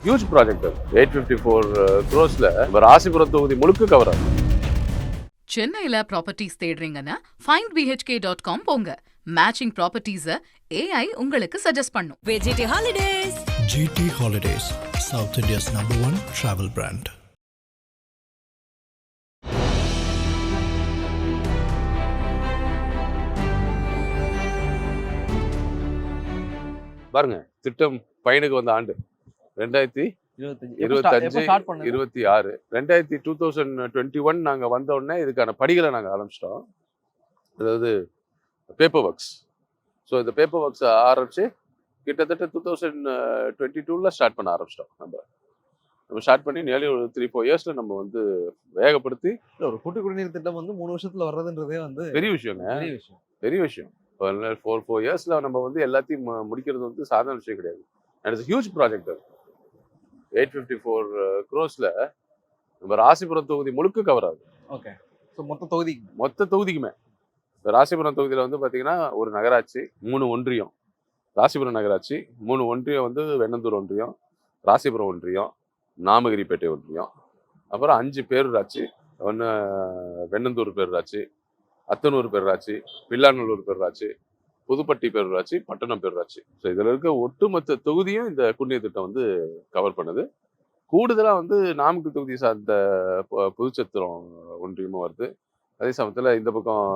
Huge project அது 854 crores-ல ராசிபுரம் தொகுதி முழுக்க கவர் ஆகும். சென்னையில ப்ராப்பர்ட்டிஸ் தேடுறீங்கன்னா findbhk.com போங்க. மேட்சிங் ப்ராப்பர்ட்டிஸ AI உங்களுக்கு சஜஸ்ட் பண்ணும். GT Holidays. GT Holidays, South India's #1 travel brand. பாருங்க, திட்டம் பையனுக்கு வந்த ஆண்டு 2025 26 2021 நாங்க வந்த உடனே இதுக்கான படிகளை நாங்க ஆரம்பிச்சிட்டோம். அதாவது பேப்பர் ஒர்க்ஸ். ஸோ இந்த பேப்பர் ஒர்க்ஸ் ஆரம்பிச்சு கிட்டத்தட்ட 2022 ஸ்டார்ட் பண்ண ஆரம்பிச்சிட்டோம். நம்ம ஸ்டார்ட் பண்ணி நியர்லி ஒரு 3-4 இயர்ஸ்ல நம்ம வந்து வேகப்படுத்தி ஒரு கூட்டு குடிநீர் திட்டம் வந்து 3 வருஷத்துல வர்றதுன்றதே வந்து பெரிய விஷயங்க. பெரிய விஷயம். 4 இயர்ஸ்ல நம்ம வந்து எல்லாத்தையும் முடிக்கிறது வந்து சாதாரண விஷயம் கிடையாது. அண்ட் இட்ஸ் ஹியூஜ் ப்ராஜெக்ட் அது. 854 crores-ல நம்ம ராசிபுரம் தொகுதி முழுக்க கவர் ஆகுது. ஓகே. ஸோ மொத்த தொகுதிக்குமே. இப்போ ராசிபுரம் தொகுதியில் வந்து பார்த்தீங்கன்னா ஒரு நகராட்சி, 3 ஒன்றியம். ராசிபுரம் நகராட்சி, 3 ஒன்றியம் வந்து வெண்ணந்தூர் ஒன்றியம், ராசிபுரம் ஒன்றியம், நாமகிரிப்பேட்டை ஒன்றியம், அப்புறம் 5 பேரூராட்சி. ஒன்று வெண்ணந்தூர் பேரூராட்சி, அத்தனூர் பேரூராட்சி, பில்லாநல்லூர் பேரூராட்சி, புதுப்பட்டி பேரூராட்சி, பட்டணம் பேரூராட்சி. ஸோ இதில் இருக்க ஒட்டுமொத்த தொகுதியும் இந்த குடிநீர் திட்டம் வந்து கவர் பண்ணுது. கூடுதலாக வந்து நாமக்கல் தொகுதி சார்ந்த புதுச்சத்திரம் ஒன்றியமும் வருது. அதே சமயத்தில் இந்த பக்கம்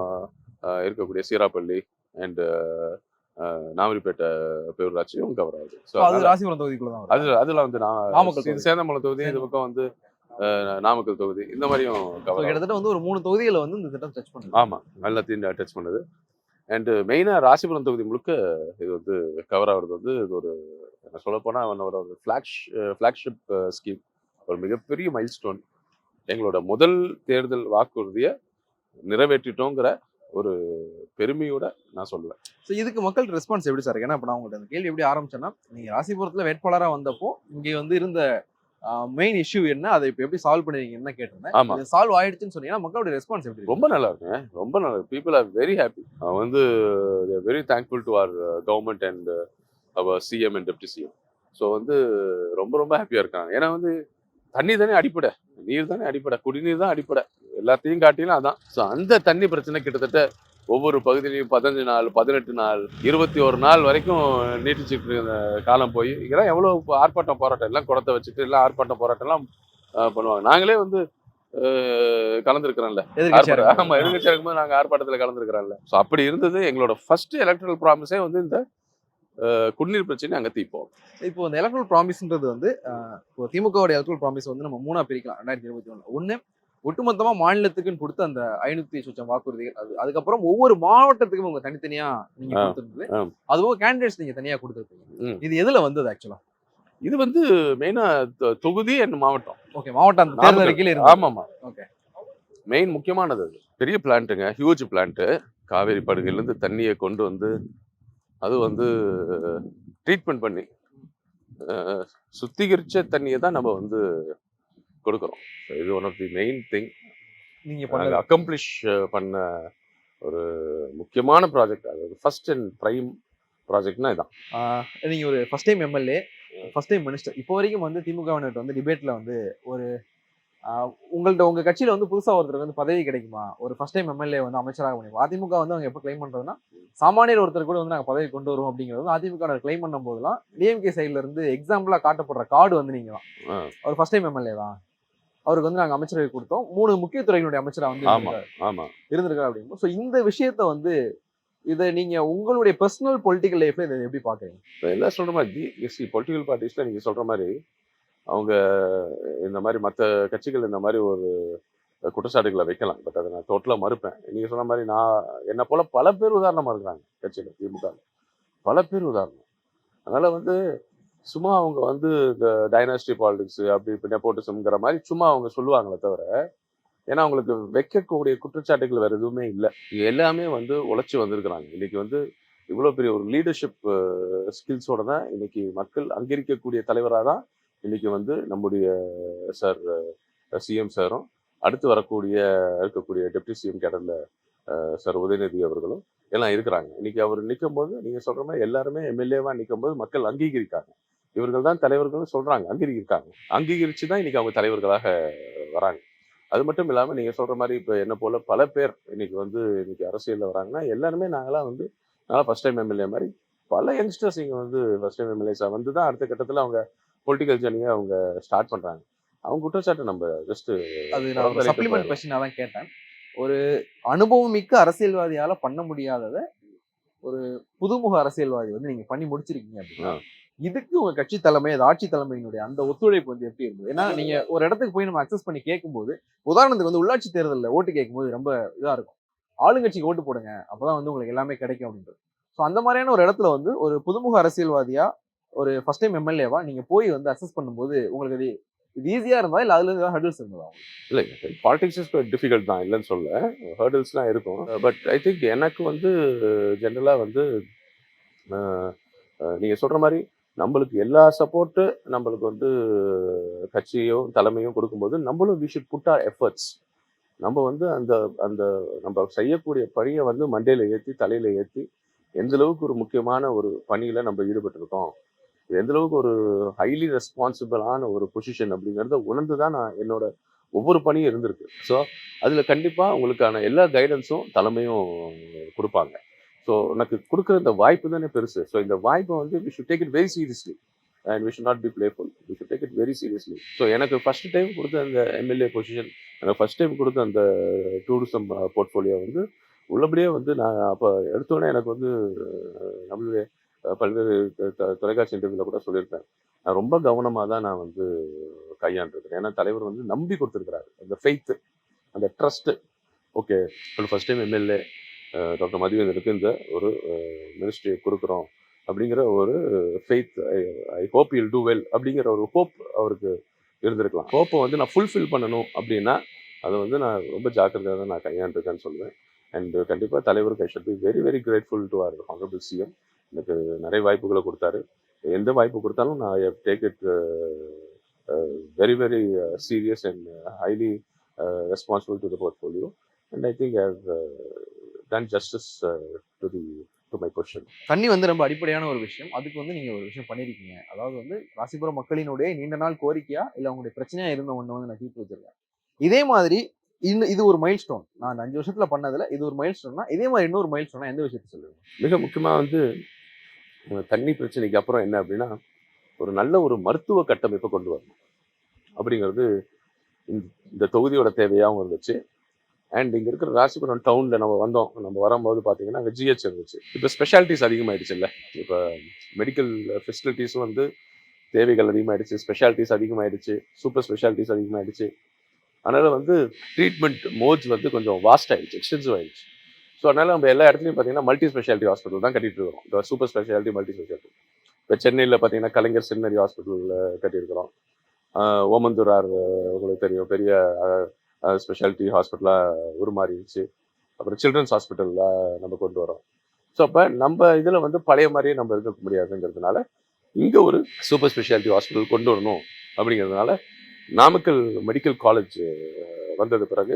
இருக்கக்கூடிய சீராப்பள்ளி அண்ட் நாமரிப்பேட்டை பேரூராட்சியும் கவர் ஆகுது. ஸோ ராசிபுரம் தொகுதிக்குள்ள தான் அதில் வந்து சேந்தமலை தொகுதி, இந்த பக்கம் வந்து நாமக்கல் தொகுதி, இந்த மாதிரியும் கவர். கிட்டத்தட்ட வந்து ஒரு 3 தொகுதிகளை வந்து இந்த திட்டம் டச் பண்ணுது. ஆமாம், எல்லாத்தையும் டச் பண்ணுது. அண்டு மெயினாக ராசிபுரம் தொகுதி முழுக்க இது வந்து கவர் ஆகுறது வந்து இது ஒரு என்ன சொல்லப்போனால் ஒரு ஃப்ளாக்ஷிப் ஸ்கீம், ஒரு மிகப்பெரிய மைல்ஸ்டோன். எங்களோட முதல் தேர்தல் வாக்குறுதியை நிறைவேற்றிட்டோங்கிற ஒரு பெருமையோட நான் சொல்லுவேன். ஸோ இதுக்கு மக்கள் ரெஸ்பான்ஸ் எப்படி சார்? ஏன்னா இப்போ நான் உங்கள்கிட்ட அந்த கேள்வி எப்படி ஆரம்பிச்சேன்னா, நீங்கள் ராசிபுரத்தில் வேட்பாளராக வந்தப்போ இங்கே வந்து இருந்த மெயின் இஷ்யூ என்ன, அதை இப்போ எப்படி சால்வ் பண்ணுவீங்கன்னு கேட்டிருந்தேன். ஆமாம், சால்வ் ஆயிடுச்சுன்னு சொன்னீங்கன்னா மக்களோட ரெஸ்பான்ஸ் எப்படி? ரொம்ப நல்லா இருக்குங்க, ரொம்ப நல்லா இருக்கு. People are very happy. வந்து very thankful to our government and our CM and deputy CM. So வந்து ரொம்ப ரொம்ப ஹாப்பியாக இருக்காங்க. ஏன்னா வந்து தண்ணி தானே அடிப்படை, நீர் தானே அடிப்படை, குடிநீர் தான் அடிப்படை, எல்லாத்தையும் காட்டிலும் அதான். ஸோ அந்த தண்ணி பிரச்சனை கிட்டத்தட்ட ஒவ்வொரு பகுதியிலையும் 15 நாள், 18 நாள், 21 நாள் வரைக்கும் நீட்டிச்சுட்டு இருந்த காலம் போய் இதெல்லாம் எவ்வளோ ஆர்ப்பாட்டம் போராட்டம் எல்லாம் குடத்தை வச்சுட்டு எல்லாம் ஆர்ப்பாட்டம் போராட்டம் எல்லாம் பண்ணுவாங்க. நாங்களே வந்து கலந்துருக்கிறோம்ல. ஆமா, எதிர்கட்சியா இருக்கும்போது நாங்கள் ஆர்ப்பாட்டத்தில் கலந்துருக்கிறோம்ல. ஸோ அப்படி இருந்தது. எங்களோட ஃபர்ஸ்ட் எலக்ட்ரல் ப்ராமிஸே வந்து இந்த குடிநீர் பிரச்சனை அங்கே தீர்ப்போம். இப்போ இந்த எலக்ட்ரல் ப்ராமிஸ்ன்றது வந்து இப்போ திமுகவோட எலக்ட்ரல் ப்ராமிஸ் வந்து நம்ம 3 பிரிக்கலாம். 2021 ஒன்று ஒட்டுமொத்தமா மாநிலத்துக்குன்னு கொடுத்த அந்த 500 வாக்குறுதிகள், அதுக்கப்புறம் ஒவ்வொரு மாவட்டத்துக்கும் உங்க தனித்தனியா நீங்க கொடுத்துருந்தது, அதுவும் கேண்டிடேட்ஸ் நீங்க தனியா கொடுத்துருக்கீங்க. இது எதுல வந்தது ஆக்சுவலா? இது வந்து மெயினா தொகுதி அண்ட் மாவட்டம். ஓகே, மாவட்டம் தேர்தல் அறிக்கையில இருக்கு. ஆமாமா, ஓகே. மெயின் முக்கியமானது அது. பெரிய பிளான்ட்டுங்க, ஹியூஜ் பிளான்ட்டு. காவேரி படுகையிலேருந்து தண்ணியை கொண்டு வந்து அது வந்து ட்ரீட்மெண்ட் பண்ணி சுத்திகரிச்ச தண்ணியை தான் நம்ம வந்து கொடுக்குறோம். இது one of the main thing நீங்கள் அக்கம்ப்ளிஷ் பண்ண ஒரு முக்கியமான ப்ராஜெக்ட். அது ஃபர்ஸ்ட் அண்ட் ப்ரைம் ப்ராஜெக்ட்னா இதான். நீங்கள் ஒரு first time MLA, first time minister. இப்போ வரைக்கும் வந்து திமுகவினர் வந்து டிபேட்டில் வந்து ஒரு உங்கள் கட்சியில் வந்து புதுசாக ஒருத்தருக்கு வந்து பதவி கிடைக்குமா, ஒரு ஃபர்ஸ்ட் டைம் எம்எல்ஏ வந்து அமைச்சராக முடியும். அதிமுக வந்து அவங்க எப்போ கிளைம் பண்ணுறதுன்னா, சாமானியர் ஒருத்தர் கூட வந்து நாங்கள் பதவி கொண்டு வருவோம் அப்படிங்கிறது வந்து அதிமுக கிளைம் பண்ணும் போதெல்லாம் டிஎம்கே சைட்ல இருந்து எக்ஸாம்பிளாக காட்டப்படுற கார்டு வந்து நீங்கள் தான். அவர் ஃபர்ஸ்ட் டைம் எம்எல்ஏ தான், அவருக்கு வந்து நாங்கள் அமைச்சரவை கொடுத்தோம், 3 முக்கிய துறைகளுடைய அமைச்சராக வந்து இருந்திருக்காரு அப்படின்னு. ஸோ இந்த விஷயத்த வந்து இதை நீங்க உங்களுடைய பர்சனல் பொலிட்டிக்கல் லைஃப்ல இதை எப்படி பாக்குறீங்க? எல்லாம் சொல்ற மாதிரி பொலிட்டிக்கல் பார்ட்டிஸ்ல நீங்க சொல்ற மாதிரி அவங்க இந்த மாதிரி மற்ற கட்சிகள் இந்த மாதிரி ஒரு குற்றச்சாட்டுகளை வைக்கலாம். பட் அதை நான் டோட்டலாக மறுப்பேன். நீங்க சொன்ன மாதிரி நான் என்ன போல பல பேர் உதாரணமா இருக்கிறாங்க கட்சியில், திமுக பல பேர் உதாரணம். அதனால வந்து சும்மா அவங்க வந்து இந்த டைனாஸ்டி பாலிடிக்ஸ் அப்படி இப்படி நெப்போட்டிசம்ங்கிற மாதிரி சும்மா அவங்க சொல்லுவாங்களே தவிர, ஏன்னா அவங்களுக்கு வைக்கக்கூடிய குற்றச்சாட்டுகள் வேற எதுவுமே இல்லை. எல்லாமே வந்து உழைச்சி வந்திருக்கிறாங்க. இன்னைக்கு வந்து இவ்வளோ பெரிய ஒரு லீடர்ஷிப் ஸ்கில்ஸோட தான் இன்னைக்கு மக்கள் அங்கீகரிக்கக்கூடிய தலைவராக தான் இன்னைக்கு வந்து நம்முடைய சார் சிஎம் சாரும், அடுத்து இருக்கக்கூடிய டெப்டி சிஎம் கேடர்ல சார் உதயநிதி அவர்களும் எல்லாம் இருக்கிறாங்க. இன்னைக்கு அவர் நிற்கும் போது நீங்க சொல்ற மாதிரி எல்லாருமே எம்எல்ஏவா நிற்கும் போது மக்கள் அங்கீகரிக்காங்க. இவர்கள் தான் தலைவர்கள்னு சொல்றாங்க, அங்கீகரிக்காங்க. அங்கீகரிச்சு தான் இன்னைக்கு அவங்க தலைவர்களாக வராங்க. அது மட்டும் இல்லாம நீங்க சொல்ற மாதிரி இப்ப என்ன போல பல பேர் இன்னைக்கு அரசியல்ல வராங்கன்னா எல்லாருமே நான்லாம் ஃபர்ஸ்ட் டைம் எம்எல்ஏ மாதிரி பல யங்ஸ்டர்ஸ் இங்க ஃபர்ஸ்ட் டைம் எம்எல்ஏஸா வந்து தான் அடுத்த கட்டத்துல அவங்க பொலிட்டிக்கல் ஜர்னியை அவங்க ஸ்டார்ட் பண்றாங்க. அவங்க குற்றச்சாட்டு நம்ம ஜஸ்ட் அது நான் சப்ளிமெண்ட் கொஸ்டினா தான் கேட்டேன். ஒரு அனுபவம் மிக்க அரசியல்வாதியால பண்ண முடியாதத ஒரு புதுமுக அரசியல்வாதி வந்து நீங்க பண்ணி முடிச்சிருக்கீங்க அப்படின்னா இதுக்கு உங்க கட்சி தலைமை, அது ஆட்சி தலைமையினுடைய அந்த ஒத்துழைப்பு வந்து எப்படி இருந்தது? ஏன்னா நீங்க ஒரு இடத்துக்கு போய் நம்ம அக்சஸ் பண்ணி கேட்கும்போது, உதாரணத்துக்கு வந்து உள்ளாட்சி தேர்தலில் ஓட்டு கேட்கும்போது ரொம்ப இதா இருக்கும். ஆளுங்கட்சிக்கு ஓட்டு போடுங்க, அப்பதான் வந்து உங்களுக்கு எல்லாமே கிடைக்கும் அப்படின்றது. ஸோ அந்த மாதிரியான ஒரு இடத்துல வந்து ஒரு புதுமுக அரசியல்வாதியா, ஒரு ஃபர்ஸ்ட் டைம் எம்எல்ஏவா நீங்க போய் வந்து அக்சஸ் பண்ணும்போது உங்களுக்கு இது ஈஸியா இருந்தா இல்ல அதுல இருந்து ஏதாவது ஹர்டில்ஸ் இருந்ததா? இல்லை, பாலிடிக்ஸ் இஸ் டிஃபிகல்ட் தான், இல்லைன்னு சொல்ல. ஹர்டில்ஸ்லாம் இருக்கும். பட் ஐ திங்க் எனக்கு ஜென்ரலாக நீங்கள் சொல்கிற மாதிரி நம்மளுக்கு எல்லா சப்போர்ட்டு நம்மளுக்கு கட்சியும் தலைமையும் கொடுக்கும்போது நம்மளும் we should put our efforts. நம்ம அந்த அந்த நம்ம செய்யக்கூடிய பணியை மண்டையில் ஏற்றி தலையில் ஏற்றி எந்த அளவுக்கு ஒரு முக்கியமான ஒரு பணியில் நம்ம ஈடுபட்டிருக்கோம், எந்த அளவுக்கு ஒரு ஹைலி ரெஸ்பான்சிபிளான ஒரு பொசிஷன் அப்படிங்கிறத உணர்ந்து தான் நான் என்னோட ஒவ்வொரு பணியும் இருந்திருக்கு. ஸோ அதில் கண்டிப்பாக உங்களுக்கான எல்லா கைடன்ஸும் தலைமையும் கொடுப்பாங்க. ஸோ எனக்கு கொடுக்குற இந்த வாய்ப்பு தானே பெருசு. ஸோ இந்த வாய்ப்பை we should take it very seriously and we should not be playful. We should take it very seriously. So எனக்கு ஃபர்ஸ்ட் டைம் கொடுத்த அந்த எம்எல்ஏ பொசிஷன், எனக்கு ஃபர்ஸ்ட் டைம் கொடுத்த அந்த டூரிசம் போர்ட்ஃபோலியோ உள்ளபடியே நான் அப்போ எடுத்தோடனே எனக்கு நம்மளுடைய பல்வேறு தொலைக்காட்சி இன்டர்வியூவில் கூட சொல்லியிருப்பேன். நான் ரொம்ப கவனமாக தான் நான் கையாண்டிருக்கிறேன். ஏன்னா தலைவர் நம்பி கொடுத்துருக்கிறாரு. அந்த ஃபெய்த்து, அந்த trust. Okay, first time MLA doctor மதிவேந்தனுக்கு இந்த ஒரு மினிஸ்ட்ரியை கொடுக்குறோம் அப்படிங்கிற ஒரு faith, I hope you'll do well அப்படிங்கிற ஒரு ஹோப் அவருக்கு இருந்திருக்கலாம். ஹோப்பை நான் ஃபுல்ஃபில் பண்ணணும் அப்படின்னா அதை நான் ரொம்ப ஜாக்கிரதையாக தான் நான் கையாண்டிருக்கேன்னு சொல்லுவேன். அண்ட் கண்டிப்பாக தலைவருக்கு I should be very very grateful to அவர் ஹானரபிள் சிஎம். எனக்கு நிறைய வாய்ப்புகளை கொடுத்தாரு. எந்த வாய்ப்பு கொடுத்தாலும் நான் I take it very very serious and highly responsible to the portfolio. And I think I have done justice to my position. தண்ணி ரொம்ப அடிப்படையான ஒரு விஷயம். அதுக்கு நீங்க ஒரு விஷயம் பண்ணியிருக்கீங்க. அதாவது ராசிபுரம் மக்களினுடைய நீண்ட நாள் கோரிக்கையா இல்லை அவங்களுடைய பிரச்சனையா இருந்த ஒன்று நான் தீர்த்து வச்சிருக்கேன். இதே மாதிரி இது ஒரு மைல் ஸ்டோன். நான் 5 வருஷத்துல பண்ணதுல இது ஒரு மைல் ஸ்டோன்னா, இதே மாதிரி இன்னொரு மைல் ஸ்டோனா எந்த விஷயத்த சொல்லுங்க? மிக முக்கியமாக தண்ணி பிரச்சனைக்கு அப்புறம் என்ன அப்படின்னா, ஒரு நல்ல ஒரு மருத்துவ கட்டமைப்பை கொண்டு வரணும் அப்படிங்கிறது இந்த தொகுதியோட தேவையாகவும் இருந்துச்சு. அண்ட் இங்கே இருக்கிற ராசிபுரம் டவுனில் நம்ம வரும்போது பார்த்தீங்கன்னா ஜிஹெச் இருந்துச்சு. இப்போ ஸ்பெஷாலிட்டிஸ் அதிகமாகிடுச்சு இல்லை? இப்போ மெடிக்கல் ஃபெசிலிட்டிஸும் தேவைகள் அதிகமாகிடுச்சு, ஸ்பெஷாலிட்டிஸ் அதிகமாகிடுச்சு, சூப்பர் ஸ்பெஷாலிட்டிஸ் அதிகமாகிடுச்சு. அதனால் ட்ரீட்மெண்ட் மோட்ஸ் கொஞ்சம் வாஸ்ட் ஆகிடுச்சு, எக்ஸ்டென்சிவ் ஆகிடுச்சு. ஸோ அதனால் நம்ம எல்லா இடத்துலையும் பார்த்தீங்கன்னா மல்டி ஸ்பெஷாலிட்டி ஹாஸ்பிட்டல் தான் கட்டிகிட்டு இருக்கிறோம். இப்போ சூப்பர் ஸ்பெஷாலிட்டி, மல்டி ஸ்பெஷாலிட்டி. இப்போ சென்னையில் பார்த்தீங்கன்னா கலைஞர் சின்னரி ஹாஸ்பிட்டலில் கட்டியிருக்கிறோம். ஓமந்தூரார் உங்களுக்கு தெரியும், பெரிய ஸ்பெஷாலிட்டி ஹாஸ்பிட்டலாக உருமாறிடுச்சு. அப்புறம் சில்ட்ரன்ஸ் ஹாஸ்பிட்டலில் நம்ம கொண்டு வரோம். ஸோ அப்போ நம்ம இதில் பழைய மாதிரியே நம்ம இருக்க முடியாதுங்கிறதுனால இங்கே ஒரு சூப்பர் ஸ்பெஷாலிட்டி ஹாஸ்பிட்டல் கொண்டு வரணும் அப்படிங்கிறதுனால நாமக்கல் மெடிக்கல் காலேஜ் வந்தது பிறகு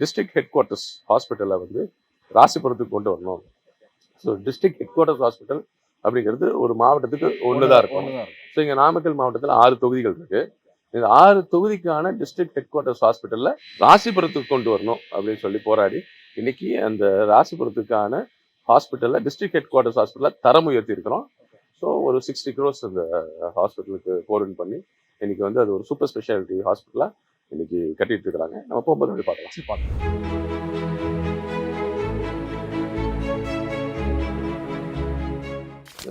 டிஸ்ட்ரிக்ட் ஹெட் குவார்ட்டர்ஸ் ஹாஸ்பிட்டலை ராசிபுரத்துக்கு கொண்டு வரணும். So district head quarters hospital அப்படிங்கிறது ஒரு மாவட்டத்துக்கு ஒன்றுதான் இருக்கும். ஸோ இங்கே நாமக்கல் மாவட்டத்தில் 6 தொகுதிகள் இருக்குது. இந்த 6 தொகுதிக்கான டிஸ்ட்ரிக்ட் ஹெட் குவார்ட்டர்ஸ் ஹாஸ்பிட்டலில் ராசிபுரத்துக்கு கொண்டு வரணும் அப்படின்னு சொல்லி போராடி இன்னைக்கு அந்த ராசிபுரத்துக்கான ஹாஸ்பிட்டலில் டிஸ்ட்ரிக்ட் ஹெட் குவார்ட்டர்ஸ் ஹாஸ்பிட்டலில் தரம் உயர்த்தி இருக்கிறோம். ஸோ ஒரு 60 crores அந்த ஹாஸ்பிட்டலுக்கு போர்டன் பண்ணி இன்னைக்கு அது ஒரு சூப்பர் ஸ்பெஷாலிட்டி ஹாஸ்பிட்டலாக இன்னைக்கு கட்டிட்டு இருக்கிறாங்க. நம்ம போகும்போது பார்க்கலாம்.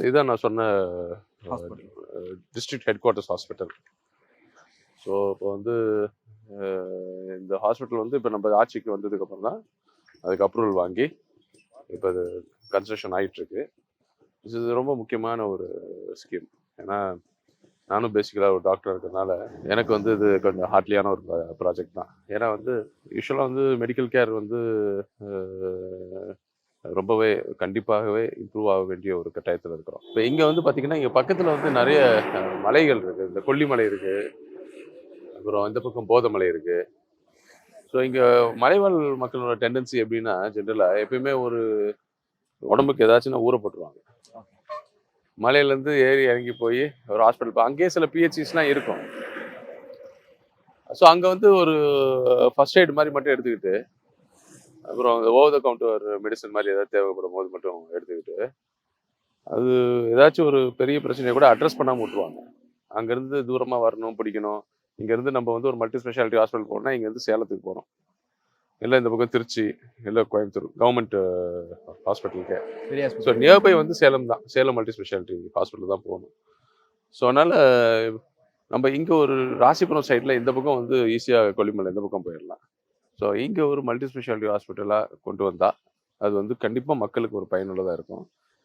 இதுதான் நான் சொன்ன district head quarters hospital. So இப்போ இந்த ஹாஸ்பிட்டல் இப்போ நம்ம ஆட்சிக்கு வந்ததுக்கப்புறம் தான் அதுக்கு அப்ரூவல் வாங்கி இப்போ அது கன்ஸ்ட்ரக்ஷன் ஆகிட்டுருக்கு. இது ரொம்ப முக்கியமான ஒரு ஸ்கீம். ஏன்னா நானும் பேசிக்கலாக ஒரு டாக்டர் இருக்கிறதுனால எனக்கு இது கொஞ்சம் ஹார்ட்லியான ஒரு ப்ராஜெக்ட் தான். ஏன்னா யூஸ்வலாக மெடிக்கல் கேர் ரொம்பவே கண்டிப்பாகவே இம்ப்ரூவ் ஆக வேண்டிய ஒரு கட்டாயத்தில் இருக்கிறோம். இப்போ இங்கே பார்த்தீங்கன்னா இங்கே பக்கத்தில் நிறைய மலைகள் இருக்குது. இந்த கொல்லிமலை இருக்குது, அப்புறம் இந்த பக்கம் போதமலை இருக்குது. ஸோ இங்கே மலைவாழ் மக்களோட டெண்டன்சி எப்படின்னா, ஜென்ரலாக எப்பயுமே ஒரு உடம்புக்கு ஏதாச்சும் ஊற போட்டுருவாங்க. மலையிலேருந்து ஏறி இறங்கி போய் ஒரு ஹாஸ்பிட்டல் அங்கேயே சில பிஹெச்சிஸ்லாம் இருக்கும். ஸோ அங்கே வந்து ஒரு ஃபர்ஸ்ட் எய்ட் மாதிரி மட்டும் எடுத்துக்கிட்டு, அப்புறம் அந்த ஓவர் த கவுண்டர் மெடிசன் மாதிரி ஏதாவது தேவைப்படும் போது மட்டும் எடுத்துக்கிட்டு, அது ஏதாச்சும் ஒரு பெரிய பிரச்சனையை கூட அட்ரஸ் பண்ணாமல் விட்டுருவாங்க. அங்கேருந்து தூரமாக வரணும், பிடிக்கணும். இங்கேருந்து நம்ம வந்து ஒரு மல்டி ஸ்பெஷாலிட்டி ஹாஸ்பிட்டல் போனால் இங்கேருந்து சேலத்துக்கு போகிறோம், இல்லை இந்த பக்கம் திருச்சி, இல்லை கோயம்புத்தூர் கவர்மெண்ட் ஹாஸ்பிட்டலுக்கு. ஸோ நியர்பை வந்து சேலம் தான், சேலம் மல்டி ஸ்பெஷாலிட்டி ஹாஸ்பிட்டல் தான் போகணும். ஸோ அதனால் நம்ம இங்கே ஒரு ராசிபுரம் சைடில் இந்த பக்கம் வந்து ஈஸியாக கொல்லிமலை இந்த பக்கம் போயிடலாம். ஸோ இங்கே ஒரு மல்டி ஸ்பெஷாலிட்டி ஹாஸ்பிட்டலாக கொண்டு வந்தால் அது வந்து கண்டிப்பாக மக்களுக்கு ஒரு பயனுள்ளதாக இருக்கும்.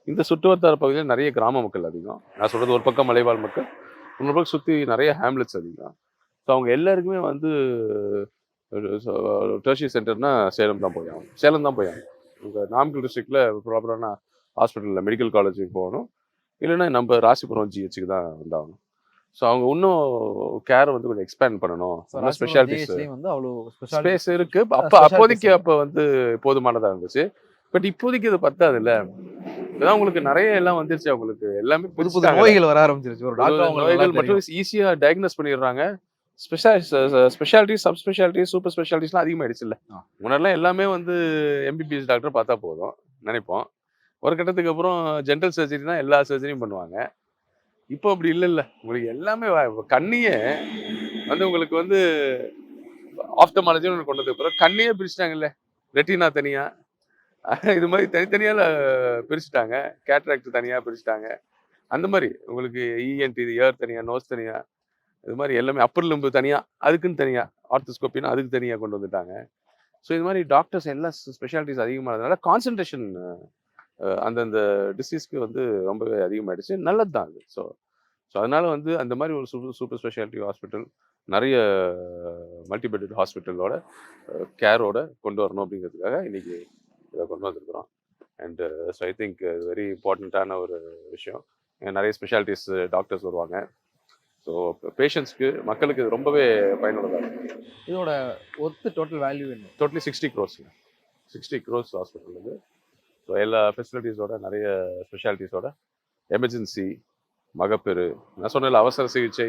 இந்த சுற்றுவட்டார பகுதியில் நிறைய கிராம மக்கள் அதிகம். நான் சொல்கிறது ஒரு பக்கம் மலைவாழ் மக்கள், இன்னொரு பக்கம் சுற்றி நிறைய ஹேம்லெட்ஸ் அதிகம். ஸோ அவங்க எல்லாருக்குமே வந்து டெர்ஷியரி சென்டர்னா சேலம் தான் போயாகும். உங்கள் நாமக்கல் டிஸ்ட்ரிக்டில் ப்ராப்பரான ஹாஸ்பிட்டலில் மெடிக்கல் காலேஜுக்கு போகணும், இல்லைன்னா நம்ம ராசிபுரம் ஜிஹெச்சுக்கு தான் வந்தாகணும். ஸோ அவங்க இன்னும் கேரை வந்து கொஞ்சம் எக்ஸ்பேண்ட் பண்ணணும். ஸ்பெஷாலிட்டிஸ் வந்து அவ்வளோ ஸ்பேஸ் இருக்கு. அப்போதைக்கு அப்போ வந்து போதுமானதாக இருந்துச்சு. பட் இப்போதைக்கு இது பத்தாது இல்லை. இப்போதான் உங்களுக்கு நிறைய எல்லாம் வந்துருச்சு. அவங்களுக்கு எல்லாமே புது புது நோய்கள் வர ஆரம்பிச்சிருச்சு. ஒரு நோய்கள் மட்டும் ஈஸியாக டயக்னோஸ் பண்ணிடுறாங்க. ஸ்பெஷாலிட்டி, சப் ஸ்பெஷாலிட்டி, சூப்பர் ஸ்பெஷாலிட்டிஸ்லாம் அதிகமாகிடுச்சு இல்லை. முன்னாடிலாம் எல்லாமே வந்து எம்பிபிஎஸ் டாக்டர் பார்த்தா போதும் நினைப்போம். ஒரு கட்டத்துக்கு அப்புறம் ஜென்ரல் சர்ஜரினா எல்லா சர்ஜரியும் பண்ணுவாங்க. இப்போ அப்படி இல்லை. உங்களுக்கு எல்லாமே கண்ணையே வந்து உங்களுக்கு வந்து ஆப்தமாலஜின்னு ஒன்று கொண்டதுக்கு அப்புறம் கண்ணையே பிரிச்சுட்டாங்கல்ல. ரெட்டினா தனியாக, இது மாதிரி தனித்தனியால் பிரிச்சுட்டாங்க. கேட்ராக்ட் தனியாக பிரிச்சுட்டாங்க. அந்த மாதிரி உங்களுக்கு இஎன்டி இயர் தனியாக, நோஸ் தனியாக, இது மாதிரி எல்லாமே அப்பர் லிம்பு தனியாக, அதுக்குன்னு தனியாக ஆர்த்தோஸ்கோப்பின்னு அதுக்கு தனியாக கொண்டு வந்துட்டாங்க. ஸோ இது மாதிரி டாக்டர்ஸ் எல்லா ஸ்பெஷாலிட்டிஸ் அதிகமானதுனால கான்சன்ட்ரேஷன் அந்தந்த டிசீஸ்க்கு வந்து ரொம்பவே அதிகமாகிடுச்சு. நல்லது தான் அது. ஸோ அதனால வந்து அந்த மாதிரி ஒரு சூப்பர் ஸ்பெஷாலிட்டி ஹாஸ்பிட்டல் நிறைய மல்டிபெட்டட் ஹாஸ்பிட்டலோட கேரோட கொண்டு வரணும் அப்படிங்கிறதுக்காக இன்னைக்கு இதை கொண்டு வந்திருக்கிறோம். அண்ட் ஸோ ஐ திங்க் இது வெரி இம்பார்ட்டண்ட்டான ஒரு விஷயம். நிறைய ஸ்பெஷாலிட்டிஸ் டாக்டர்ஸ் வருவாங்க. ஸோ பேஷண்ட்ஸ்க்கு, மக்களுக்கு இது ரொம்பவே பயனுள்ளதாக இருக்கும். இதோட டோட்டல் வேல்யூ என்ன? Totally 60 crores. 60 crores ஹாஸ்பிட்டல் இது. ஸோ எல்லா ஃபெசிலிட்டிஸோட, நிறைய ஸ்பெஷாலிட்டிஸோட, எமர்ஜென்சி, மகப்பேறு, நான் சொன்ன அவசர சிகிச்சை.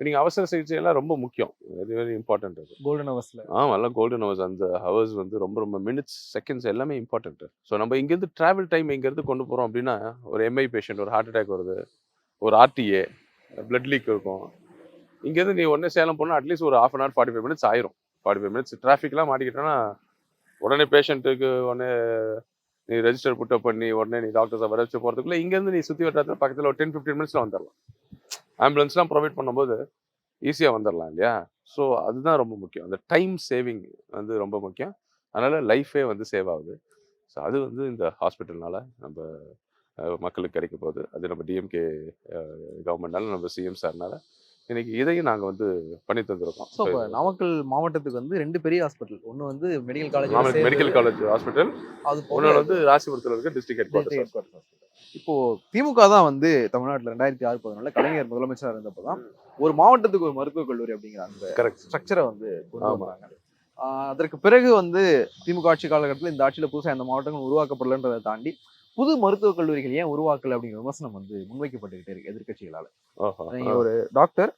நீங்கள் அவசர சிகிச்சை எல்லாம் ரொம்ப முக்கியம், வெரி வெரி இம்பார்ட்டன்ட். அது கோல்டன் ஹவர்ஸில் எல்லாம் கோல்டன் ஹவர்ஸ். அந்த ஹவர்ஸ் வந்து ரொம்ப ரொம்ப மினிட்ஸ், செகண்ட்ஸ் எல்லாமே இம்பார்ட்டன்ட். ஸோ நம்ம இங்கேருந்து ட்ராவல் டைம் இங்கேருந்து கொண்டு போகிறோம் அப்படின்னா, ஒரு எம்ஐ பேஷண்ட், ஒரு ஹார்ட் அட்டாக் வருது, ஒரு ஆர்டிஏ, பிளட் லீக் இருக்கும், இங்கேருந்து நீ உடனே சேலம் போனால் அட்லீஸ்ட் ஒரு 1/2 hour 45 minutes ஆயிரும். 45 minutes டிராஃபிக்லாம் மாட்டிக்கிட்டோன்னா உடனே பேஷண்ட்டுக்கு உடனே நீ ரெஜிஸ்டர் புட்டப் பண்ணி உடனே நீ டாக்டர்ஸை வர வச்சு போகிறதுக்குள்ள இங்கேருந்து நீ சுற்றி வட்டாரத்தில் பக்கத்தில் ஒரு 10-15 minutes வந்துடலாம். ஆம்புலன்ஸ்லாம் ப்ரொவைட் பண்ணும்போது ஈஸியாக வந்துடலாம் இல்லையா. ஸோ அதுதான் ரொம்ப முக்கியம். அந்த டைம் சேவிங் வந்து ரொம்ப முக்கியம். அதனால் லைஃபே வந்து சேவ் ஆகுது. ஸோ அது வந்து இந்த ஹாஸ்பிட்டல்னால நம்ம மக்களுக்கு கிடைக்க போகுது. அது நம்ம டிஎம்கே கவர்மெண்ட்னால, நம்ம சிஎம் சார்னால இன்னைக்கு இதையும் நாங்கள் வந்து பண்ணி தந்துருக்கோம். ஸோ நாமக்கல் மாவட்டத்துக்கு வந்து 2 பெரிய ஹாஸ்பிட்டல், ஒன்று வந்து மெடிக்கல் காலேஜ் ஹாஸ்பிட்டல், அது ஒன்று வந்து ராசிபுரத்தில் இருக்க டிஸ்ட்ரிக்ட் ஹெட் குவார்ட்டர்ஸ். இப்போ திமுக தான் வந்து தமிழ்நாட்டில் 2006-14 கலைஞர் முதலமைச்சராக இருந்தப்போ தான் ஒரு மாவட்டத்துக்கு ஒரு மருத்துவக் கல்லூரி அப்படிங்கிற அந்த ஸ்ட்ரக்சரை வந்து கொண்டு வந்தாங்க. அதற்கு பிறகு வந்து திமுக ஆட்சி காலகட்டத்தில் இந்த ஆட்சியில் புதுசாக எந்த மாவட்டங்களும் உருவாக்கப்படலன்றதை தாண்டி புது மருத்துவக் கல்லூரிகள் ஏன் உருவாக்கல அப்படிங்கிற விமர்சனம் வந்து முன்வைக்கப்பட்டுக்கிட்டே இருக்கு எதிர்கட்சிகளால. நீங்க ஒரு டாக்டர்,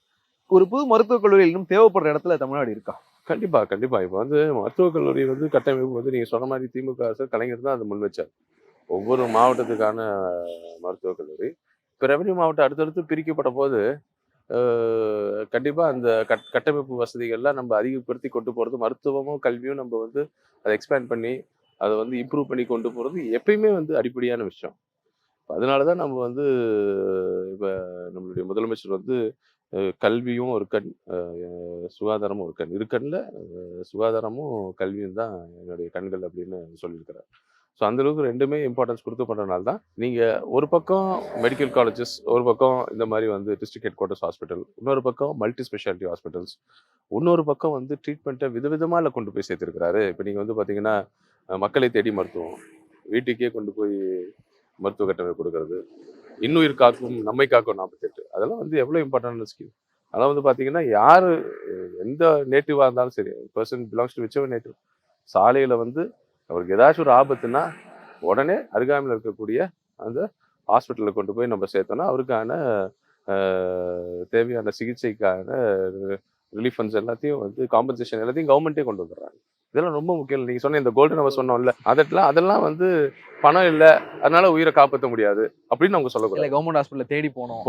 ஒரு புது மருத்துவக் கல்லூரி இன்னும் தேவைப்படுற இடத்துல தமிழ்நாடு இருக்கா? கண்டிப்பா. இப்போ வந்து மருத்துவக் கல்லூரி வந்து கட்டமைப்பு வந்து நீங்க சொன்ன மாதிரி திமுக அரசு, கலைஞர் தான் அது முன் வச்சார். ஒவ்வொரு மாவட்டத்துக்கான மருத்துவக் கல்லூரி. இப்போ ரெவன்யூ மாவட்டம் அடுத்தடுத்து பிரிக்கப்பட்ட போது கண்டிப்பா அந்த கட்டமைப்பு வசதிகள்லாம் நம்ம அதிகப்படுத்தி கொண்டு போறது, மருத்துவமும் கல்வியும் நம்ம வந்து அதை எக்ஸ்பேண்ட் பண்ணி அதை வந்து இம்ப்ரூவ் பண்ணி கொண்டு போகிறது எப்பயுமே வந்து அடிப்படையான விஷயம். அதனால தான் நம்ம வந்து இப்போ நம்மளுடைய முதலமைச்சர் வந்து கல்வியும் ஒரு கண், சுகாதாரமும் ஒரு கண், இரு கண்ணில் சுகாதாரமும் கல்வியும் தான் என்னுடைய கண்கள் அப்படின்னு சொல்லியிருக்கிறார். ஸோ அந்தளவுக்கு ரெண்டுமே இம்பார்ட்டன்ஸ் கொடுத்து பண்ணுறதுனால தான் நீங்கள் ஒரு பக்கம் மெடிக்கல் காலேஜஸ், ஒரு பக்கம் இந்த மாதிரி வந்து டிஸ்ட்ரிக்ட் ஹெட் குவார்ட்டர்ஸ் ஹாஸ்பிட்டல், இன்னொரு பக்கம் மல்டி ஸ்பெஷாலிட்டி ஹாஸ்பிட்டல்ஸ், இன்னொரு பக்கம் வந்து ட்ரீட்மெண்ட்டை விதவிதமாக கொண்டு போய் சேர்த்துருக்கிறாரு. இப்போ நீங்கள் வந்து பார்த்தீங்கன்னா மக்களை தேடி மருத்துவம், வீட்டுக்கே கொண்டு போய் மருத்துவ கட்டமைப்பு கொடுக்கறது, இன்னுயிர் காக்கும் நம்மை காக்கும் 48, அதெல்லாம் வந்து எவ்வளோ இம்பார்ட்டன்டான ஸ்கீம். அதெல்லாம் வந்து பார்த்தீங்கன்னா யார் எந்த நேட்டிவாக இருந்தாலும் சரி, person belongs to which native, சாலையில் வந்து அவருக்கு ஏதாச்சும் ஒரு ஆபத்துன்னா உடனே அருகாமையில் இருக்கக்கூடிய அந்த ஹாஸ்பிட்டலில் கொண்டு போய் நம்ம சேர்த்தோன்னா அவருக்கான தேவையான சிகிச்சைக்கான ரிலீஃப் ஃபண்ட்ஸ் எல்லாத்தையும் வந்து காம்பன்சேஷன் எல்லாத்தையும் கவர்மெண்ட்டே கொண்டு வந்துடுறாங்க. இதெல்லாம் ரொம்ப முக்கியம். நீங்கள் சொன்ன இந்த கோல்டன் அவர் சொன்னோம்ல, அதெல்லாம் வந்து பணம் இல்லை அதனால உயிரை காப்பாற்ற முடியாது அப்படின்னு அவங்க சொல்லக்கூடாது. கவர்மெண்ட் ஹாஸ்பிட்டல் தேடி போனோம்,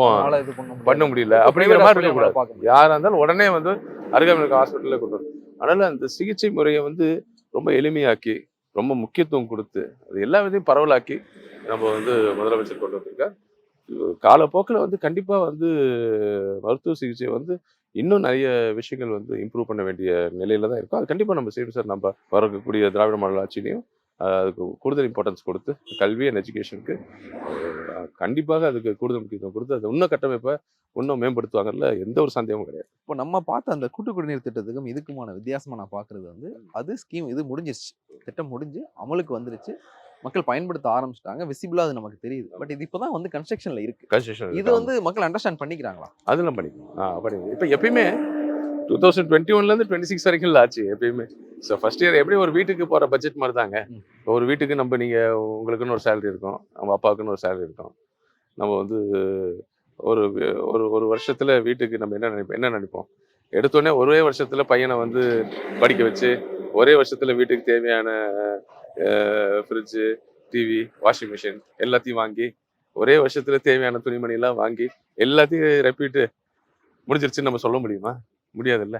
இது பண்ண முடியல அப்படிங்கிற மாதிரி இருக்கக்கூடாது. யாராக இருந்தாலும் உடனே வந்து அருகாமையில் இருக்க ஹாஸ்பிட்டலில் கொண்டு வரும். அதனால அந்த சிகிச்சை முறையை வந்து ரொம்ப எளிமையாக்கி ரொம்ப முக்கியத்துவம் கொடுத்து அது எல்லா விதையும் பரவலாக்கி நம்ம வந்து முதலமைச்சர் கொண்டு வந்திருக்கார். காலப்போக்கில் வந்து கண்டிப்பாக வந்து மருத்துவ சிகிச்சை வந்து இன்னும் நிறைய விஷயங்கள் வந்து இம்ப்ரூவ் பண்ண வேண்டிய நிலையில தான் இருக்கும். அது கண்டிப்பாக நம்ம செய்யணும் சார். நம்ம வரக்கூடிய திராவிட மாடல் ஆட்சியிலையும் அதுக்கு கூடுதல் இம்பார்ட்டன்ஸ் கொடுத்து கல்வி அண்ட் எஜுகேஷனுக்கு கண்டிப்பாக அதுக்கு கூடுதல் முக்கியத்துவம் கொடுத்து அதை இன்னும் கட்டமைப்பை இன்னும் மேம்படுத்துவாங்கல்ல எந்த ஒரு சந்தேகமும் கிடையாது. இப்போ நம்ம பார்த்த அந்த கூட்டு குடிநீர் திட்டத்துக்கும் இதுக்குமான வித்தியாசமா நான் பார்க்குறது வந்து அது ஸ்கீம் இது முடிஞ்சிருச்சு, திட்டம் முடிஞ்சு அமலுக்கு வந்துருச்சு, மக்கள் பயன்படுத்த ஆரம்பிச்சிட்டாங்க, விசிபிளாக அது நமக்கு தெரியுது. பட் இது இப்போதான் வந்து கன்ஸ்ட்ரக்ஷன்ல இருக்கு. இது வந்து மக்கள் அண்டர்ஸ்டாண்ட் பண்ணிக்கிறாங்களா? அதெல்லாம் பண்ணிக்கலாம். இப்போ எப்பயுமே 2021லேருந்து 26 வரைக்கும் இல்லை ஆச்சு எப்பயுமே. ஸோ ஃபர்ஸ்ட் இயர் எப்படி ஒரு வீட்டுக்கு போகிற பட்ஜெட் மாதிரி தாங்க. ஒரு வீட்டுக்கு நம்ம நீங்கள் உங்களுக்குன்னு ஒரு சேலரி இருக்கும், நம்ம அப்பாவுக்குன்னு ஒரு சேலரி இருக்கும். நம்ம வந்து ஒரு ஒரு வருஷத்தில் வீட்டுக்கு நம்ம என்ன நினைப்போம் எடுத்தோடனே ஒரே வருஷத்தில் பையனை வந்து படிக்க வச்சு ஒரே வருஷத்தில் வீட்டுக்கு தேவையான ஃப்ரிட்ஜு, டிவி, வாஷிங் மிஷின் எல்லாத்தையும் வாங்கி ஒரே வருஷத்தில் தேவையான துணிமணிலாம் வாங்கி எல்லாத்தையும் ரெப்பீட்டு முடிஞ்சிருச்சுன்னு நம்ம சொல்ல முடியுமா? முடியாதுல்ல.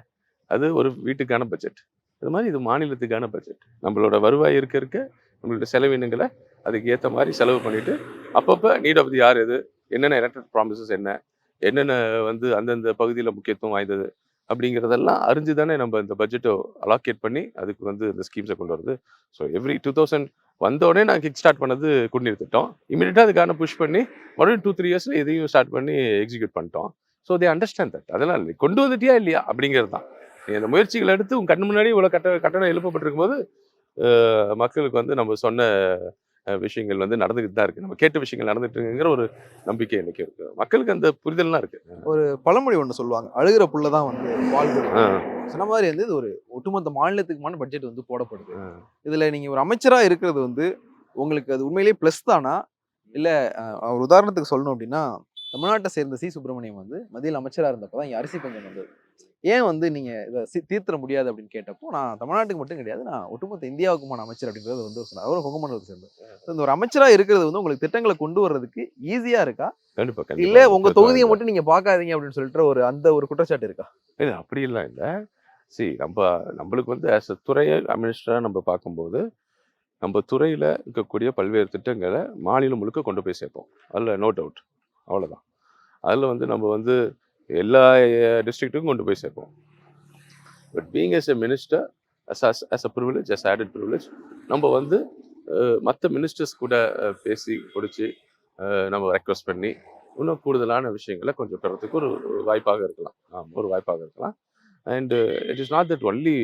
அது ஒரு வீட்டுக்கான பட்ஜெட். அது மாதிரி இது மாநிலத்துக்கான பட்ஜெட். நம்மளோட வருவாய் இருக்க நம்மளோட செலவினங்களை அதுக்கு ஏற்ற மாதிரி செலவு பண்ணிட்டு அப்பப்போ நீட் ஆஃப் தி யார் எது, என்னென்ன எலக்டட் ப்ராமிசஸ் என்னென்ன வந்து அந்தந்த பகுதியில் முக்கியத்துவம் வாய்ந்தது அப்படிங்கிறதெல்லாம் அறிஞ்சு தானே நம்ம இந்த பட்ஜெட்டை அலாக்கேட் பண்ணி அதுக்கு வந்து இந்த ஸ்கீம்ஸை கொண்டு வருது. ஸோ எவ்ரி 2000 வந்தோடனே நான் கிக் ஸ்டார்ட் பண்ணது குடிநீர் திட்டம். இமீடியட்டாக அதுக்கான புஷ் பண்ணி மறுபடியும் 2-3 இயர்ஸில் இதையும் ஸ்டார்ட் பண்ணி எக்ஸிக்யூட் பண்ணிட்டோம். So they understand that. அதெல்லாம் இல்லை கொண்டு வந்துட்டியா இல்லையா அப்படிங்கிறது தான். இந்த முயற்சிகள் எடுத்து உங்கள் கண்ணு முன்னாடி இவ்வளோ கட்டணம் எழுப்பப்பட்டிருக்கும் போது மக்களுக்கு வந்து நம்ம சொன்ன விஷயங்கள் வந்து நடந்துக்கிட்டு தான் இருக்கு. நம்ம கேட்ட விஷயங்கள் நடந்துட்டு இருக்குங்கிற ஒரு நம்பிக்கை இன்னைக்கு இருக்கு. மக்களுக்கு அந்த புரிதல்லாம் இருக்கு. ஒரு பழமொழி ஒன்று சொல்லுவாங்க, அழுகிற புள்ள தான் வந்து சொன்ன மாதிரி வந்து இது ஒரு ஒட்டுமொத்த மாநிலத்துக்குமான பட்ஜெட் வந்து போடப்படுது. இதுல நீங்க ஒரு அமைச்சரா இருக்கிறது வந்து உங்களுக்கு அது உண்மையிலேயே பிளஸ் தானா? இல்ல ஒரு உதாரணத்துக்கு சொல்லணும் அப்படின்னா தமிழ்நாட்டை சேர்ந்த சி சுப்பிரமணியம் வந்து மத்தியில் அமைச்சராக இருந்தப்போ தான் அரிசி பஞ்சம் வந்தது. ஏன் வந்து நீங்க இதை தீர்த்திட முடியாது அப்படின்னு கேட்டப்போ, நான் தமிழ்நாட்டுக்கு மட்டும் கிடையாது, நான் ஒட்டுமொத்த இந்தியாவுக்குமான அமைச்சர் அப்படின்றது வந்து சொன்னார். அவரும் கொங்கமண்டலத்தை சேர்ந்தது. இந்த ஒரு அமைச்சரா இருக்கிறது வந்து உங்களுக்கு திட்டங்களை கொண்டு வர்றதுக்கு ஈஸியா இருக்கா? கண்டிப்பா. இல்ல உங்க தொகுதியை மட்டும் நீங்க பார்க்காதீங்க அப்படின்னு சொல்லிட்டு அந்த ஒரு குற்றச்சாட்டு இருக்கா? இல்லை அப்படிலாம் இல்லை. நம்மளுக்கு வந்து ஆஸ் அ துறை மினிஸ்டரா நம்ம பார்க்கும்போது நம்ம துறையில இருக்கக்கூடிய பல்வேறு திட்டங்களை மாநிலம் முழுக்க கொண்டு போய் சேர்ப்போம். அதில் நோ டவுட். அவ்வளோதான். அதில் வந்து நம்ம வந்து எல்லா டிஸ்ட்ரிக்ட்டுக்கும் கொண்டு போய் சேர்ப்போம். But being as a minister as a privilege, as added privilege, நம்ம வந்து மற்ற மினிஸ்டர்ஸ் கூட பேசி பிடிச்சி நம்ம ரெக்வஸ்ட் பண்ணி இன்னும் கூடுதலான விஷயங்களை கொஞ்சம் பெறத்துக்கு ஒரு வாய்ப்பாக இருக்கலாம். And it is not that only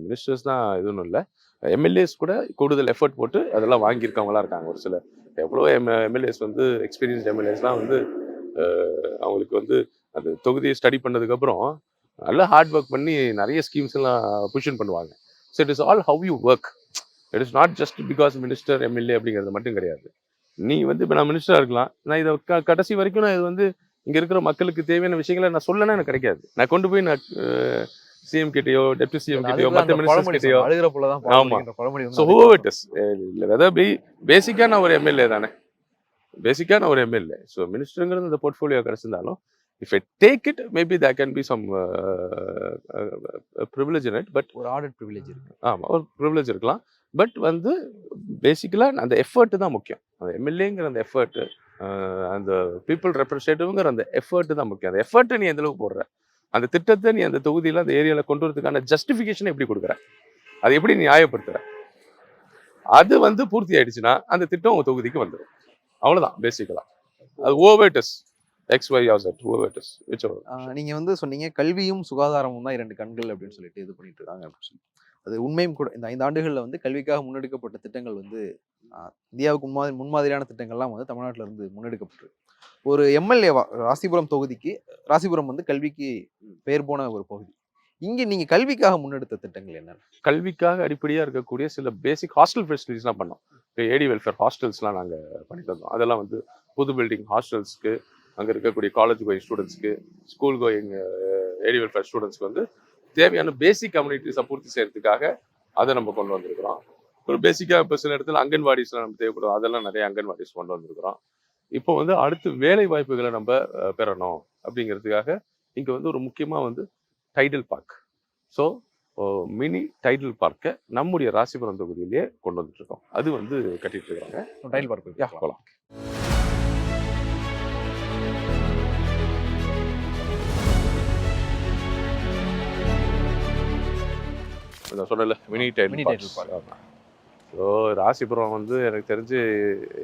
ministers தான் இதுன்னு இல்லை, எம்எல்ஏஸ் கூட கூடுதல் எஃபர்ட் போட்டு அதெல்லாம் வாங்கியிருக்கவங்களாம் இருக்காங்க. ஒரு சில எவ்வளோ எம்எல்ஏஸ் வந்து எக்ஸ்பீரியன்ஸ்ட் எம்எல்ஏஸ்லாம் வந்து அவங்களுக்கு வந்து அந்த தொகுதியை ஸ்டடி பண்ணதுக்கப்புறம் நல்லா ஹார்ட் ஒர்க் பண்ணி நிறைய ஸ்கீம்ஸ் எல்லாம் புஷன் பண்ணுவாங்க. So it is all how you work. It is not just because minister MLA அப்படிங்கிறது மட்டும் கிடையாது. நீ வந்து இப்போ நான் மினிஸ்டராக இருக்கலாம், நான் இதை கடைசி வரைக்கும் நான் இது வந்து இங்கே இருக்கிற மக்களுக்கு தேவையான விஷயங்களை நான் சொல்லனா எனக்கு கிடைக்காது. நான் கொண்டு போய் நான் சிஎம் கிட்டயோ டெப்டி சிஎம் கிட்டயோ மற்ற மினிஸ்டர்ஸ் கிட்டயோ ஆமாம். ஸோ ஹூ இட் இஸ் இல்லை பேசிக்காக நான் ஒரு எம்எல்ஏ தானே, பேசிக்காக நான் ஒரு எம்எல்ஏ. ஸோ மினிஸ்டருங்கிறது இந்த portfolio கிடைச்சிருந்தாலும் if I take it, maybe there can be some privilege in it, but ஒரு ஆடட் privilege இருக்கு. ஆமாம், ஒரு privilege இருக்கலாம். பட் வந்து பேசிக்கலாக அந்த எஃபர்ட் தான் முக்கியம். அந்த எம்எல்ஏங்கிற அந்த எஃபர்ட், அந்த பீப்புள் ரெப்ரஸன்டேட்டிவ்ங்கிற அந்த எஃபர்ட் தான் முக்கியம். அந்த எஃபர்ட்டை நீ எந்த அளவுக்கு போடுற, அந்த திட்டத்தை நீ அந்த தொகுதியில் அந்த ஏரியாவில் கொண்டு வரதுக்கான ஜஸ்டிஃபிகேஷனை எப்படி கொடுக்குற, அதை எப்படி நியாயப்படுத்துற, அது வந்து பூர்த்தி ஆயிடுச்சுன்னா அந்த திட்டம் உங்கள் தொகுதிக்கு வந்துடும். அவ்வளோதான் பேசிக்கலாக. அது ஓவர்டஸ் நீங்க வந்து சொன்னீங்க கல்வியும் சுகாதாரமும் தான் 2 கண்கள் அப்படின்னு சொல்லிட்டு இது பண்ணிட்டு இருக்காங்க அப்படின்னு சொல்லி. அது உண்மையும் கூட. இந்த 5 ஆண்டுகள்ல வந்து கல்விக்காக முன்னெடுக்கப்பட்ட திட்டங்கள் வந்து இந்தியாவுக்கு முன்மாதிரியான திட்டங்கள்லாம் வந்து தமிழ்நாட்டில இருந்து முன்னெடுக்கப்பட்டிருக்கு. ஒரு எம்எல்ஏவா ராசிபுரம் தொகுதிக்கு, ராசிபுரம் வந்து கல்விக்கு பெயர் போன ஒரு பகுதி, இங்க நீங்க கல்விக்காக முன்னெடுத்த திட்டங்கள் என்ன? கல்விக்காக அடிப்படையா இருக்கக்கூடிய சில பேசிக் ஹாஸ்டல் ஃபெசிலிட்டிஸ்லாம் பண்ணோம். ஏடி வெல்ஃபேர் ஹாஸ்டல்ஸ்லாம் நாங்கள் பண்ணி தந்தோம். அதெல்லாம் வந்து புது பில்டிங் ஹாஸ்டல்ஸ்க்கு, அங்கே இருக்கக்கூடிய காலேஜ் கோயிங் ஸ்டூடெண்ட்ஸ்க்கு, ஸ்கூல் கோயிங் ஏடி வெல்ஃபேர் ஸ்டூடெண்ட்ஸ்க்கு வந்து தேவையான பேசிக் கம்யூனிட்டிஸை பூர்த்தி செய்யறதுக்காக அதை நம்ம கொண்டு வந்திருக்கிறோம். ஒரு பேசிக்காக இப்போ சில இடத்துல அங்கன்வாடிஸ்லாம் நம்ம தேவைப்படும், அதெல்லாம் நிறைய அங்கன்வாடிஸ் கொண்டு வந்திருக்கிறோம். இப்போ வந்து அடுத்து வேலை வாய்ப்புகளை நம்ம பெறணும் அப்படிங்கிறதுக்காக இங்கே வந்து ஒரு முக்கியமாக வந்து Tidel park. So mini Tidel பார்க்கை நம்முடைய ராசிபுரம் தொகுதியிலேயே கொண்டு வந்துட்டு இருக்கோம். அது வந்து கட்டிட்டு இருக்காங்க. டைல் பார்க் போகலாம். நான் சொன்னல mini Tidel park. So Rasipuram வந்து எனக்கு தெரிஞ்சு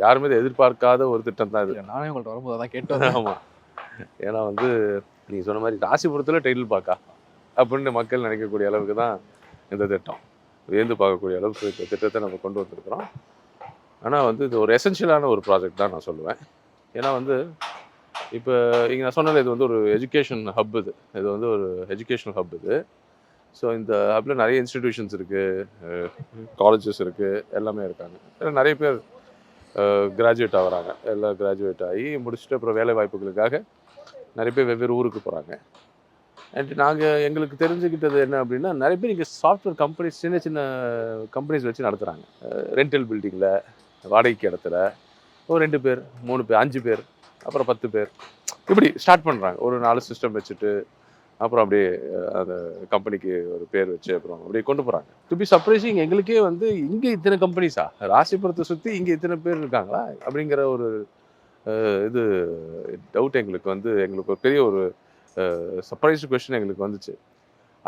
யாருமே இதை எதிர்பார்க்காத ஒரு திட்டம் தான் இது. நானே உங்கள்கிட்ட வரும்போது அதான் கேட்டேன். ஆமாம், ஏன்னா வந்து நீங்கள் சொன்ன மாதிரி ராசிபுரத்தில் டைடல் பார்க்கா அப்படின்னு மக்கள் நினைக்கக்கூடிய அளவுக்கு தான் இந்த திட்டம். வியந்து பார்க்கக்கூடிய அளவுக்கு இந்த திட்டத்தை நம்ம கொண்டு வந்திருக்கிறோம். ஆனால் வந்து இது ஒரு எசென்ஷியலான ஒரு ப்ராஜெக்ட் தான் நான் சொல்லுவேன். ஏன்னா வந்து இப்போ இங்கே நான் சொன்னல இது வந்து ஒரு எஜுகேஷன் ஹப். இது வந்து ஒரு எஜுகேஷனல் ஹப் இது. ஸோ இந்த ஹப்பில் நிறைய இன்ஸ்டிடியூஷன்ஸ் இருக்குது, காலேஜஸ் இருக்குது, எல்லாமே இருக்காங்க. நிறைய பேர் கிராஜுவேட் ஆகிறாங்க. எல்லாம் கிராஜுவேட் ஆகி முடிச்சுட்டு அப்புறம் வேலை வாய்ப்புகளுக்காக நிறைய பேர் வெவ்வேறு ஊருக்கு போகிறாங்க. அண்ட் நாங்கள் எங்களுக்கு தெரிஞ்சுக்கிட்டது என்ன அப்படின்னா, நிறைய பேர் இங்கே சாஃப்ட்வேர் கம்பெனிஸ் சின்ன சின்ன கம்பெனிஸ் வச்சு நடத்துகிறாங்க. ரெண்டல் பில்டிங்கில், வாடகைக்கு இடத்துல ஒரு 2 பேர் 3 பேர் 5 பேர் அப்புறம் 10 பேர் இப்படி ஸ்டார்ட் பண்ணுறாங்க. ஒரு 4 சிஸ்டம் வச்சுட்டு அப்புறம் அப்படியே அந்த கம்பெனிக்கு ஒரு பேர் வச்சு அப்புறம் அப்படியே கொண்டு போகிறாங்க. டு பி சர்ப்ரைசிங், எங்களுக்கே வந்து இங்கே இத்தனை கம்பெனிஸா, ராசிபுரத்தை சுற்றி இங்கே இத்தனை பேர் இருக்காங்களா அப்படிங்கிற ஒரு இது டவுட் எங்களுக்கு ஒரு பெரிய ஒரு சர்ப்ரைஸ் கொஸ்டின் எங்களுக்கு வந்துச்சு.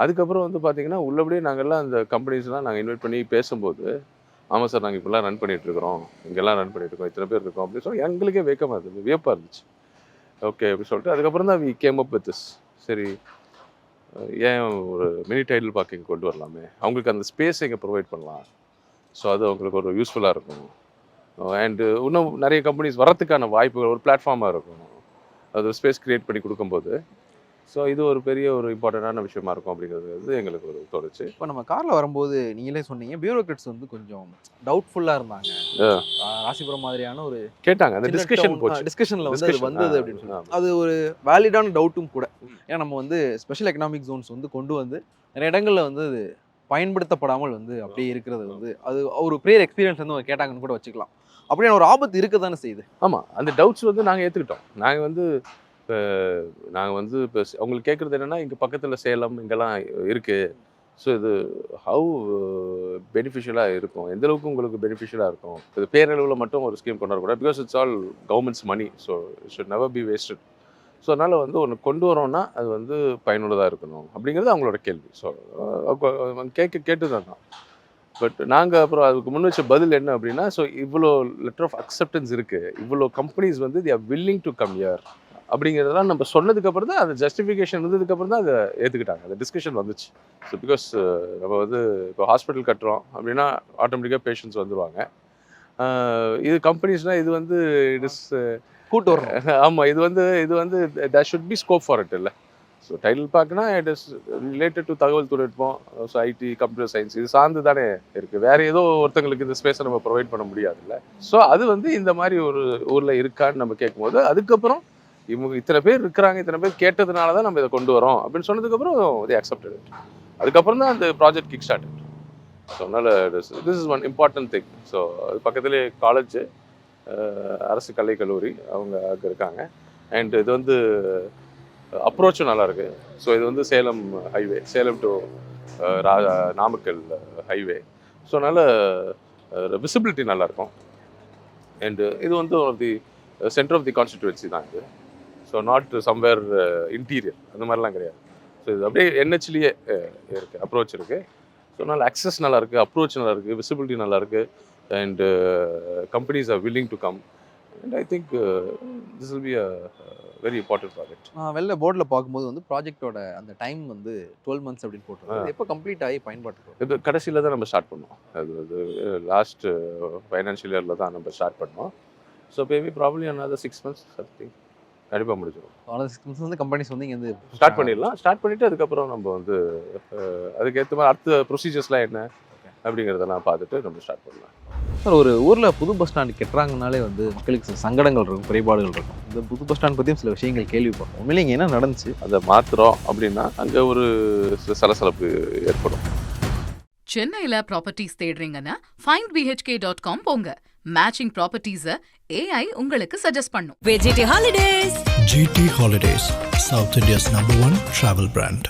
அதுக்கப்புறம் வந்து பார்த்தீங்கன்னா உள்ளபடியே நாங்கள்லாம் அந்த கம்பெனிஸ்லாம் நாங்கள் இன்வைட் பண்ணி பேசும்போது, ஆமாம் சார் நாங்கள் இப்படிலாம் ரன் பண்ணிகிட்ருக்குறோம், இங்கெல்லாம் ரன் பண்ணிகிட்ருக்கோம், இத்தனை பேர் இருக்கோம் அப்படின்னு சொல்லி எங்களுக்கே வியப்பாக இருந்துச்சு. ஓகே அப்படி சொல்லிட்டு அதுக்கப்புறம் தான் we came up with this. சரி, ஏன் ஒரு மினி டைடல் பார்க்கிங் கொண்டு வரலாமே, அவங்களுக்கு அந்த ஸ்பேஸ் இங்கே ப்ரொவைட் பண்ணலாம். ஸோ அது அவங்களுக்கு ஒரு யூஸ்ஃபுல்லாக இருக்கும். அண்டு இன்னும் நிறைய கம்பெனிஸ் வரத்துக்கான வாய்ப்புகள் ஒரு பிளாட்ஃபார்மாக இருக்கும். அது ஒரு ஸ்பேஸ் க்ரியேட் பண்ணி கொடுக்கும்போது ஸோ இது ஒரு பெரிய ஒரு இம்பார்ட்டண்டான விஷயமா இருக்கும் அப்படிங்கிறது வந்து எங்களுக்கு ஒரு தோணுச்சு. இப்போ நம்ம காரில் வரும்போது நீங்களே சொன்னீங்க பியூரோக்ராட்ஸ் வந்து கொஞ்சம் டவுட்ஃபுல்லாக இருந்தாங்க. ராசிபுரம் மாதிரியான ஒரு கேட்டாங்க, அந்த டிஸ்கஷனில் வந்து அது வந்தது அப்படின்னு சொல்லி அது ஒரு வேலிடான டவுட்டும் கூட. ஏன்னா நம்ம வந்து ஸ்பெஷல் எக்கனாமிக் ஜோன்ஸ் வந்து கொண்டு வந்து நிறைய இடங்களில் வந்து அது பயன்படுத்தப்படாமல் வந்து அப்படியே இருக்கிறது வந்து அது ஒரு ப்ரியர் எக்ஸ்பீரியன்ஸ் வந்து கேட்டாங்கன்னு கூட வச்சுக்கலாம். அப்படியே ஒரு ஆபத்து இருக்க தானே செய்யுது. ஆமாம், அந்த டவுட்ஸ் வந்து நாங்கள் ஏற்றுக்கிட்டோம். நாங்கள் வந்து இப்போ அவங்களுக்கு கேட்குறது என்னென்னா, இங்கே பக்கத்தில் சேலம் இங்கெல்லாம் இருக்குது. ஸோ இது ஹவு பெனிஃபிஷியலாக இருக்கும், எந்தளவுக்கு உங்களுக்கு பெனிஃபிஷியலாக இருக்கும். இது பேரளவில் மட்டும் ஒரு ஸ்கீம் கொண்டு வரக்கூடாது. Because it's all government's money. So it should never be wasted. So அதனால் வந்து ஒன்று கொண்டு வரோன்னா அது வந்து பயனுள்ளதாக இருக்கணும் அப்படிங்கிறது அவங்களோட கேள்வி. ஸோ கேட்டு தான். பட் நாங்கள் அப்புறம் அதுக்கு முன் வச்ச பதில் என்ன அப்படின்னா, ஸோ இவ்வளோ லெட்டர் ஆஃப் அக்செப்டன்ஸ் இருக்குது, இவ்வளோ கம்பெனிஸ் வந்து they are willing to come here அப்படிங்கிறதெல்லாம் நம்ம சொன்னதுக்கப்புறம் தான் அது ஜஸ்டிஃபிகேஷன் இருந்ததுக்கப்புறம் தான் அதை ஏற்றுக்கிட்டாங்க. அந்த டிஸ்கஷன் வந்துச்சு. ஸோ பிகாஸ் நம்ம வந்து இப்போ ஹாஸ்பிட்டல் கட்டுறோம் அப்படின்னா ஆட்டோமேட்டிக்காக பேஷண்ட்ஸ் வந்துடுவாங்க. இது கம்பெனிஸ்னால் இது வந்து இட் இஸ் கூட்டு வரும். ஆமாம், இது வந்து there should be scope for it இல்லை. ஸோ டைட்டில் பார்க்கனா இட் இஸ் ரிலேட்டட் டு தகவல் தொழில்நுட்பம், ஸோ ஐடி, கம்ப்யூட்டர் சயின்ஸ், இது சார்ந்து தானே இருக்குது. வேறு ஏதோ ஒருத்தங்களுக்கு இந்த ஸ்பேஸை நம்ம ப்ரொவைட் பண்ண முடியாதுல்ல. ஸோ அது வந்து இந்த மாதிரி ஒரு ஊரில் இருக்கான்னு நம்ம கேட்கும்போது, அதுக்கப்புறம் இவங்க இத்தனை பேர் இருக்கிறாங்க, இத்தனை பேர் கேட்டதுனால தான் நம்ம இதை கொண்டு வரோம் அப்படின்னு சொன்னதுக்கப்புறம் they accepted it. அதுக்கப்புறம் தான் அந்த ப்ராஜெக்ட் கிக் ஸ்டார்ட். ஸோ அதனால் this is one important thing. So அது பக்கத்துலேயே காலேஜ், அரசு கலைக்கல்லூரி அவங்க அங்கே இருக்காங்க. அண்ட் இது வந்து அப்ரோச்சும் நல்லாயிருக்கு. ஸோ இது வந்து Salem highway, Salem to Namakkal highway. So அதனால் விசிபிலிட்டி நல்லாயிருக்கும். அண்டு இது வந்து one of the centre of the constituency தான் இது. ஸோ நாட் சம்வேர் இன்டீரியர் அந்த மாதிரிலாம் கிடையாது. ஸோ இது அப்படியே என்ஹெச்லேயே இருக்குது, அப்ரோச் இருக்குது. ஸோ அதனால் அக்சஸ் நல்லாயிருக்கு, அப்ரோச் நல்லாயிருக்கு, விசிபிலிட்டி நல்லாயிருக்கு. And companies are willing to come. And I think this will be a very important project. நான் வெளில போர்டில் பார்க்கும்போது வந்து ப்ராஜெக்டோட அந்த டைம் வந்து 12 months அப்படின்னு போட்டுருக்கோம். எப்போ கம்ப்ளீட் ஆகி பயன்பாட்டுக்கு? இது கடைசியில் தான் நம்ம ஸ்டார்ட் பண்ணோம். அது லாஸ்ட் ஃபைனான்ஷியல் இயரில் தான் நம்ம ஸ்டார்ட் பண்ணோம். So maybe probably another 6 months something கண்டிப்பாக முடிஞ்சிடும். another 6 months வந்து கம்பெனிஸ் வந்து இங்கே ஸ்டார்ட் பண்ணிடலாம். ஸ்டார்ட் பண்ணிவிட்டு அதுக்கப்புறம் நம்ம வந்து அதுக்கேற்ற மாதிரி அடுத்த ப்ரொசீஜர்ஸ்லாம் என்ன, அப்படிங்கிறதெல்லாம் பார்த்துட்டு நம்ம ஸ்டார்ட் பண்ணலாம். சார் ஒரு ஊரில் புது பஸ் ஸ்டாண்ட் கட்டுறாங்கனாலே வந்து மக்களுக்கு சில சங்கடங்கள் இருக்கும், குறைபாடுகள் இருக்கும். இந்த புது பஸ் ஸ்டாண்ட் பற்றியும் சில விஷயங்கள் கேள்விப்பட்டோம். உண்மையிலே இங்கே என்ன நடந்துச்சு? அதை மாற்றுறோம் அப்படின்னா அங்கே ஒரு சில சலசலப்பு ஏற்படும். சென்னையில ப்ராப்பர்ட்டிஸ் தேடுறீங்கன்னா findbhk.com போங்க. மேட்சிங் ப்ராப்பர்ட்டிஸை AI உங்களுக்கு சஜஸ்ட் பண்ணும். VGT Holidays. GT Holidays, South India's #1 travel brand.